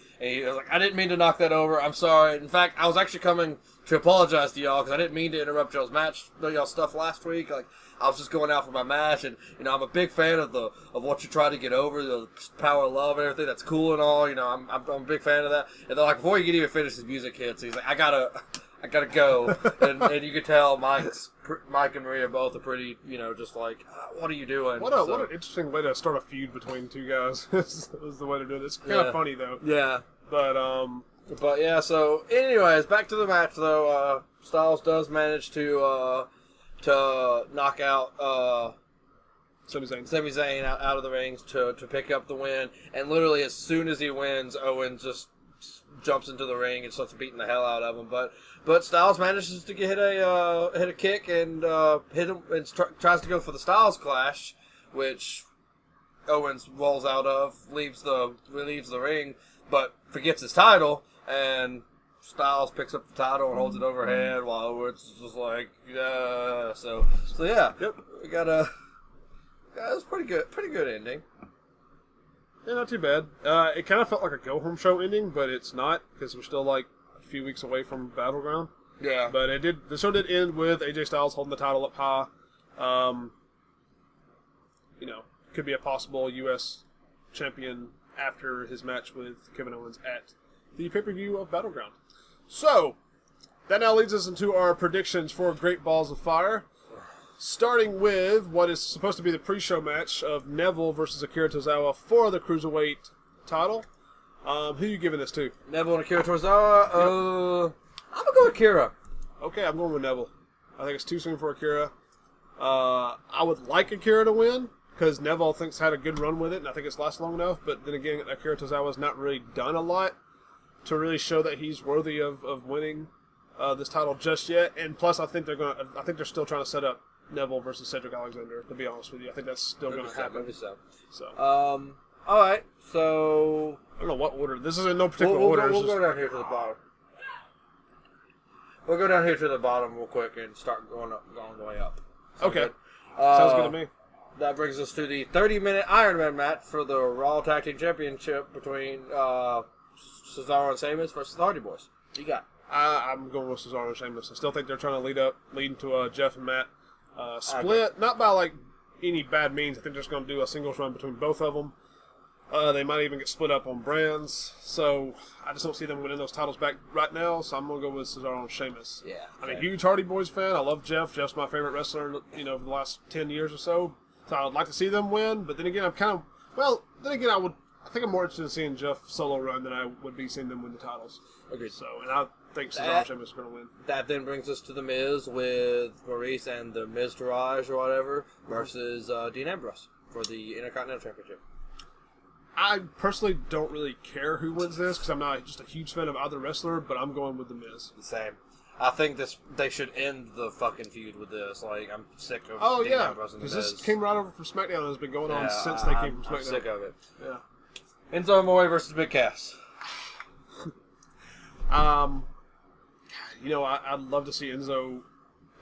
B: "I didn't mean to knock that over. I'm sorry. In fact, I was actually coming to apologize to y'all because I didn't mean to interrupt y'all's stuff last week. Like I was just going out for my match, and I'm a big fan of what you try to get over, the power of love and everything. That's cool and all. I'm a big fan of that. And then like before you can even finish, his music hits. He's like, I gotta go, and you could tell Mike and Maria both are pretty, just like, what are you doing?
A: What an interesting way to start a feud between two guys. is the way to do it. It's kind of funny though.
B: Yeah,
A: but
B: yeah. So, anyways, back to the match though. Styles does manage to knock out
A: Sami
B: Zayn out of the rings to pick up the win, and literally as soon as he wins, Owen just jumps into the ring and starts beating the hell out of him, but Styles manages to hit a kick and hit him and tries to go for the Styles Clash, which Owens rolls out of, leaves the ring, but forgets his title, and Styles picks up the title and holds it overhead while Owens is just like, yeah. So yeah,
A: yep.
B: We got it was pretty good ending.
A: Yeah, not too bad. It kind of felt like a go-home show ending, but it's not, because we're still like a few weeks away from Battleground.
B: Yeah.
A: But the show did end with AJ Styles holding the title up high. could be a possible U.S. champion after his match with Kevin Owens at the pay-per-view of Battleground. So, that now leads us into our predictions for Great Balls of Fire. Starting with what is supposed to be the pre-show match of Neville versus Akira Tozawa for the Cruiserweight title. Who are you giving this to?
B: Neville and Akira Tozawa. I'm gonna go with Akira.
A: Okay, I'm going with Neville. I think it's too soon for Akira. I would like Akira to win because Neville thinks had a good run with it, and I think it's lasted long enough. But then again, Akira Tozawa's not really done a lot to really show that he's worthy of winning this title just yet. And plus, I think they're still trying to set up Neville versus Cedric Alexander, to be honest with you. I think that's still going to happen.
B: Maybe so.
A: So.
B: Alright, so...
A: I don't know what order. This is in no particular order.
B: We'll go down here to the bottom. We'll go down here to the bottom real quick and start going the way up.
A: Okay. Sounds good to me.
B: That brings us to the 30-minute Iron Man match for the Raw Tag Team Championship between Cesaro and Sheamus versus the Hardy Boys. What you got?
A: I'm going with Cesaro and Sheamus. I still think they're trying to lead into Jeff and Matt split, not by like any bad means. I think they're just going to do a singles run between both of them. They might even get split up on brands. So I just don't see them winning those titles back right now. So I'm going to go with Cesaro and Sheamus.
B: Yeah.
A: I'm a huge Hardy Boys fan. I love Jeff. Jeff's my favorite wrestler, for the last 10 years or so. So I would like to see them win. But then again, I think I'm more interested in seeing Jeff solo run than I would be seeing them win the titles.
B: Agreed.
A: So, and I think Cesaro and Sheamus are going to win.
B: That then brings us to The Miz with Maurice and the Miztourage or whatever versus Dean Ambrose for the Intercontinental Championship.
A: I personally don't really care who wins this because I'm not just a huge fan of either wrestler, but I'm going with The Miz.
B: The same. I think they should end the fucking feud with this. Like, I'm sick of Dean Ambrose and The Miz.
A: Because this came right over from SmackDown and has been going on since they came from SmackDown.
B: I'm sick of it.
A: Yeah.
B: Enzo Amore versus Big Cass.
A: I'd love to see Enzo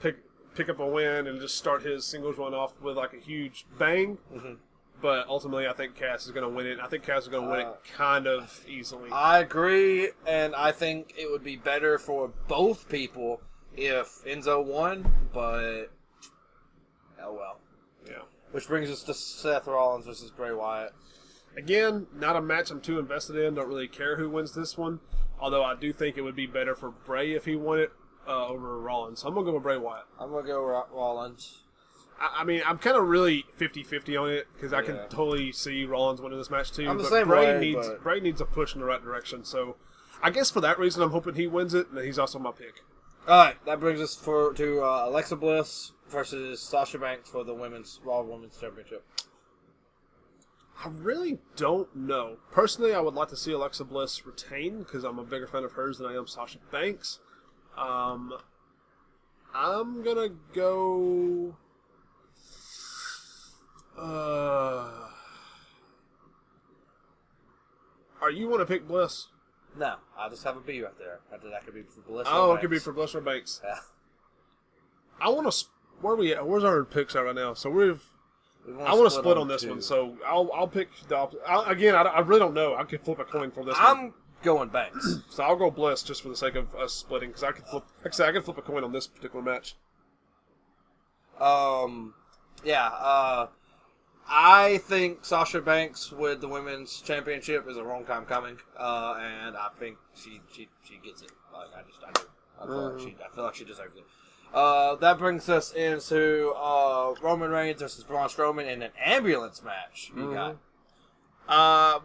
A: pick up a win and just start his singles run off with like a huge bang. Mm-hmm. But ultimately, I think Cass is going to win it. And I think Cass is going to win it kind of easily.
B: I agree, and I think it would be better for both people if Enzo won, but oh well.
A: Yeah.
B: Which brings us to Seth Rollins versus Bray Wyatt.
A: Again, not a match I'm too invested in. Don't really care who wins this one. Although I do think it would be better for Bray if he won it over Rollins. So I'm going to go with Bray Wyatt.
B: I'm going to go Rollins.
A: I mean, I'm kind of really 50-50 on it because I can totally see Rollins winning this match too.
B: I'm the
A: but
B: same
A: Bray needs a push in the right direction. So I guess for that reason, I'm hoping he wins it, and he's also my pick.
B: All right, that brings us to Alexa Bliss versus Sasha Banks for the Raw Women's Championship.
A: I really don't know. Personally, I would like to see Alexa Bliss retain because I'm a bigger fan of hers than I am Sasha Banks. I'm gonna go. Are you want to pick Bliss?
B: No, I just have a B right there. That could be for Bliss.
A: Oh, it could be for Bliss or Banks.
B: Yeah.
A: I want to. Where are we at? Where's our picks at right now? So I want to split on this one. So I'll pick the opposite. Again, I really don't know. I could flip a coin for this one.
B: I'm going Banks.
A: So I'll go Bliss just for the sake of us splitting because I could flip. Like I said, I could flip a coin on this particular match.
B: I think Sasha Banks with the Women's Championship is a long time coming, and I think she gets it. Like I do. I feel like she deserves it. That brings us into Roman Reigns versus Braun Strowman in an ambulance match. You got.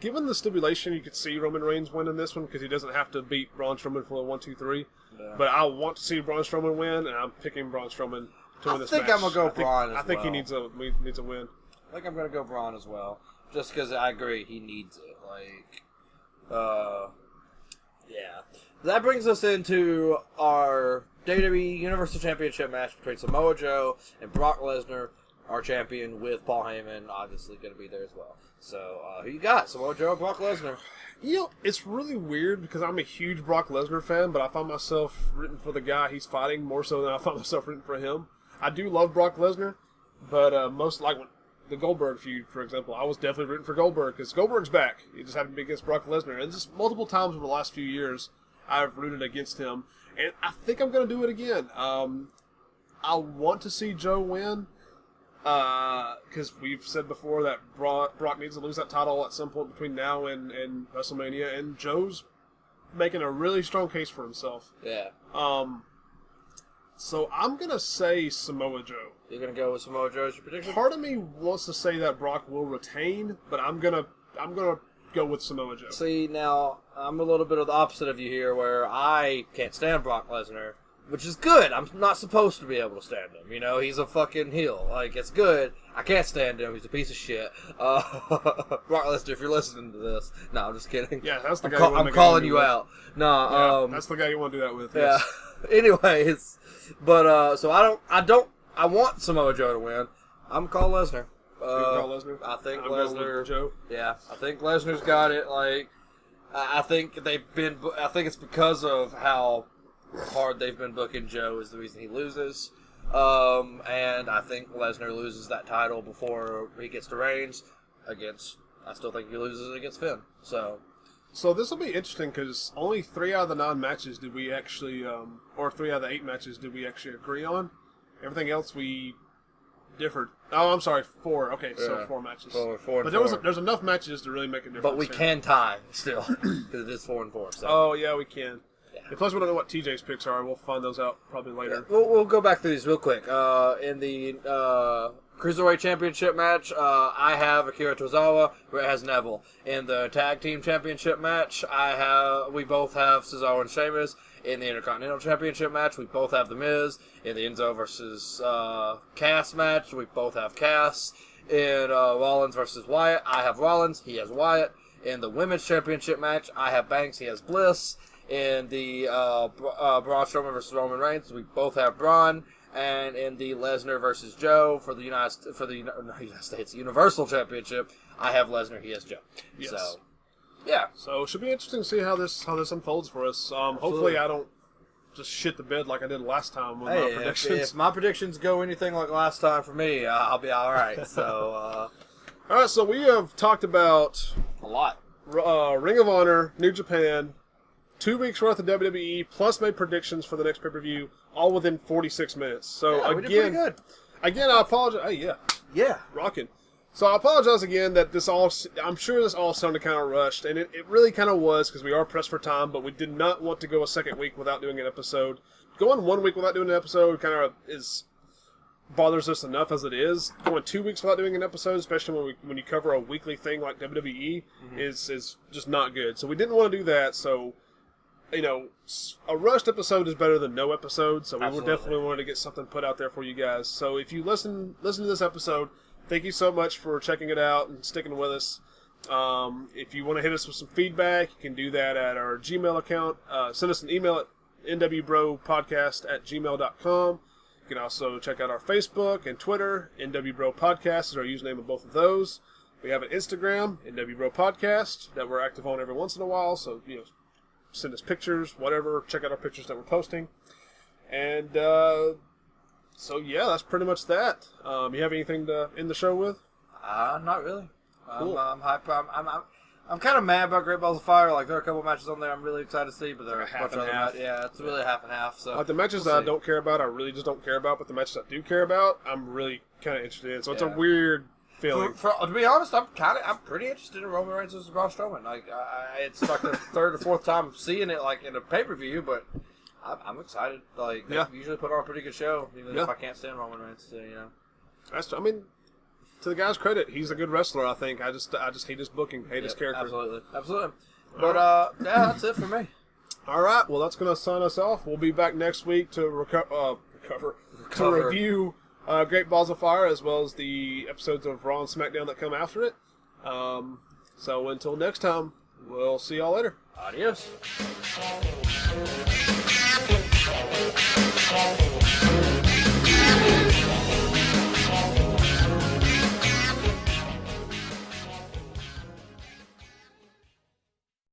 A: Given the stipulation, you could see Roman Reigns winning this one because he doesn't have to beat Braun Strowman for the 1-2-3. Yeah. But I want to see Braun Strowman win, and I'm picking Braun Strowman to win this match.
B: I think I'm gonna go Braun as well.
A: I think he needs a win.
B: I think I'm gonna go Braun as well, just because I agree he needs it. Yeah. That brings us into our WWE Universal Championship match between Samoa Joe and Brock Lesnar, our champion, with Paul Heyman obviously going to be there as well. So, who you got? Samoa Joe or Brock Lesnar?
A: It's really weird because I'm a huge Brock Lesnar fan, but I find myself rooting for the guy he's fighting more so than I find myself rooting for him. I do love Brock Lesnar, but most like the Goldberg feud, for example, I was definitely rooting for Goldberg because Goldberg's back. He just happened to be against Brock Lesnar, and just multiple times over the last few years, I've rooted against him, and I think I'm going to do it again. I want to see Joe win. Because we've said before that Brock needs to lose that title at some point between now and WrestleMania, and Joe's making a really strong case for himself.
B: Yeah.
A: So I'm gonna say Samoa Joe.
B: You're gonna go with Samoa Joe as your prediction?
A: Part of me wants to say that Brock will retain, but I'm gonna go with Samoa Joe.
B: See, now I'm a little bit of the opposite of you here, where I can't stand Brock Lesnar, which is good. I'm not supposed to be able to stand him. You know, he's a fucking heel. Like, it's good. I can't stand him. He's a piece of shit. Brock Lesnar, if you're listening to this, no, I'm just kidding.
A: Yeah, that's the guy.
B: I'm calling you out. No,
A: that's the guy you want to do that with.
B: Yeah.
A: Yes.
B: Anyways, but so I want Samoa Joe to win. I'm calling Lesnar.
A: Call Lesnar?
B: I think
A: I'm
B: Lesnar.
A: going with Joe.
B: Yeah, I think Lesnar's got it. Like, I think I think it's because of how hard they've been booking Joe is the reason he loses. And I think Lesnar loses that title before he gets to Reigns I still think he loses it against Finn.
A: So this will be interesting because only 3 out of the 9 matches did we actually, or 3 out of the 8 matches did we actually agree on. Everything else we differed. Oh, I'm sorry, 4. Okay, so 4 matches.
B: 4
A: but
B: and 4.
A: there's enough matches to really make a difference.
B: But we can tie still because it is 4 and 4. So.
A: Oh yeah, we can.
B: Yeah.
A: And plus, we don't know what TJ's picks are. We'll find those out probably later.
B: Yeah. We'll go back through these real quick. In the Cruiserweight Championship match, I have Akira Tozawa. Rhett has Neville. In the Tag Team Championship match, we both have Cesaro and Sheamus. In the Intercontinental Championship match, we both have The Miz. In the Enzo versus Cass match, we both have Cass. In Rollins versus Wyatt, I have Rollins. He has Wyatt. In the Women's Championship match, I have Banks. He has Bliss. In the Braun Strowman versus Roman Reigns, we both have Braun. And in the Lesnar versus Joe for the United States Universal Championship, I have Lesnar. He has Joe.
A: Yes.
B: So, yeah.
A: So it should be interesting to see how this unfolds for us. Hopefully, I don't just shit the bed like I did last time with my predictions.
B: If my predictions go anything like last time for me, I'll be all right. So,
A: all right. So we have talked about
B: a lot.
A: Ring of Honor, New Japan, 2 weeks worth of WWE, plus made predictions for the next pay-per-view, all within 46 minutes. So
B: we did pretty good.
A: Again, I apologize. Hey, yeah, rocking. So I apologize again that I'm sure this all sounded kind of rushed, and it really kind of was because we are pressed for time, but we did not want to go a second week without doing an episode. Going 1 week without doing an episode kind of bothers us enough as it is. Going 2 weeks without doing an episode, especially when you cover a weekly thing like WWE, is just not good. So we didn't want to do that, so... You know, a rushed episode is better than no episode, so we will definitely want to get something put out there for you guys. So if you listen to this episode, thank you so much for checking it out and sticking with us. If you want to hit us with some feedback, you can do that at our Gmail account. Send us an email at n.w.bro.podcast@gmail.com. You can also check out our Facebook and Twitter. n.w.bro podcast is our username of both of those. We have an Instagram, n.w.bro podcast, that we're active on every once in a while, so, send us pictures, whatever. Check out our pictures that we're posting. And, so yeah, that's pretty much that. You have anything to end the show with?
B: Not really.
A: Cool.
B: I'm hype. I'm kind of mad about Great Balls of Fire. Like, there are a couple matches on there I'm really excited to see, but there are a bunch of other matches. Yeah, it's really half and half. So
A: like the matches that I don't care about, I really just don't care about. But the matches I do care about, I'm really kind of interested in. So it's a weird feeling.
B: To be honest, I'm pretty interested in Roman Reigns versus Braun Strowman. Like, it's like the third or fourth time seeing it like in a pay-per-view, but I'm excited. Like, they usually put on a pretty good show, even if I can't stand Roman Reigns. So,
A: I mean, to the guy's credit, he's a good wrestler. I think. I just hate his booking, hate his character.
B: Absolutely. But that's it for me.
A: All right. Well, that's gonna sign us off. We'll be back next week to review Great Balls of Fire, as well as the episodes of Raw and SmackDown that come after it. So until next time, we'll see y'all later.
B: Adios.